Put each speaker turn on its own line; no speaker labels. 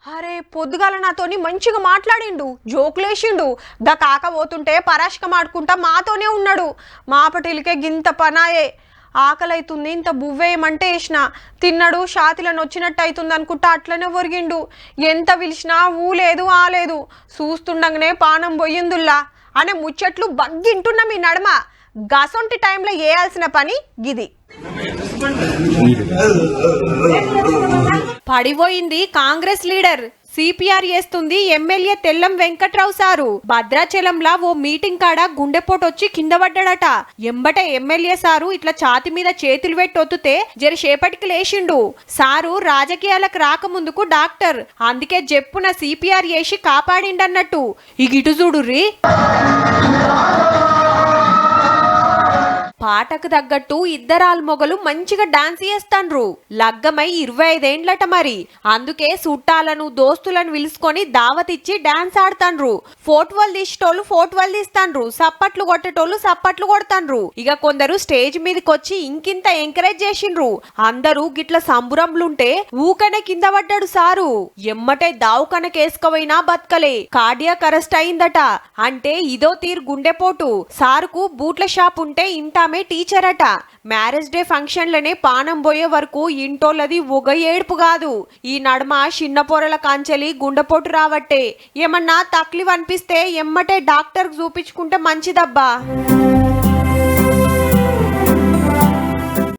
అరే పొద్దుగాల నాతోని మంచిగా మాట్లాడిండు, జోకులేసిండు. గా కాక పోతుంటే పరాశకం ఆడుకుంటా మాతోనే ఉన్నాడు. మాపటిలికే గింత పనాయే. ఆకలైతుంది, ఇంత బువ్వేయమంటే వేసిన తిన్నాడు. షాతిలను వచ్చినట్టు అవుతుంది అనుకుంటా అట్లనే ఒరిగిండు. ఎంత పిలిచినా ఊలేదు ఆలేదు. చూస్తుండగానే పానం పోయిందుల్లా అనే ముచ్చట్లు బగ్గింటున్నా మీ నడమ. గసొంటి టైంలో వేయాల్సిన పని గిది. పడిపోయింది కాంగ్రెస్ లీడర్. సిపిఆర్ చేస్తుంది ఎమ్మెల్యే తెల్లం వెంకట్రావు సారు. భద్రాచలంలా ఓ మీటింగ్ కాడ గుండెపోటొచ్చి కింద పడ్డాడట. ఎంబటే ఎమ్మెల్యే సారు ఇట్లా ఛాతి మీద చేతులు పెట్టి ఒత్తుతే జరసేపటికి లేచిండు. సారు రాజకీయాలకు రాకముందుకు డాక్టర్, అందుకే జప్పున సిపిఆర్ చేసి కాపాడిండన్నట్టు. ఈ గిటు చూడుర్రి. పాటకు తగ్గట్టు ఇద్దరాల్ మొగలు మంచిగా డాన్స్ చేస్తాండ్రు. లగ్గమై 25 ఏండ్లట మరి. అందుకే చుట్టాలను దోస్తులను పిలుచుకొని దావతిచ్చి డాన్స్ ఆడతాండ్రు. ఫోటోలు తీసేటోళ్ళు ఫోటోలు తీస్తాండ్రు, సప్పట్లు కొట్టేటోళ్ళు సప్పట్లు కొడతాండ్రు. ఇక కొందరు స్టేజ్ మీదకి వచ్చి ఇంకింత ఎంకరేజ్ చేసిండ్రు. అందరూ గిట్ల సంబురంలుంటే ఊకనే కింద పడ్డాడు సారు. ఎమ్మటే దావుకనకేసుకోవైనా బతకలే, కార్డియాక్ అరెస్ట్ అయిందట. అంటే ఇదో తీరు గుండెపోటు. సారుకు బూట్ల షాప్ ఉంటే ఇంటామే టీచర్ అట. మ్యారేజ్ డే ఫంక్షన్లనే పానం పోయే వరకు ఇంటోళ్ళది ఒక ఏడుపు కాదు. ఈ నడమ చిన్న పొరల కాంచెలి గుండెపోటు రావట్టే. ఏమన్నా తక్లీఫ్ అనిపిస్తే ఎమ్మటే డాక్టర్ చూపించుకుంటే మంచిదబ్బా.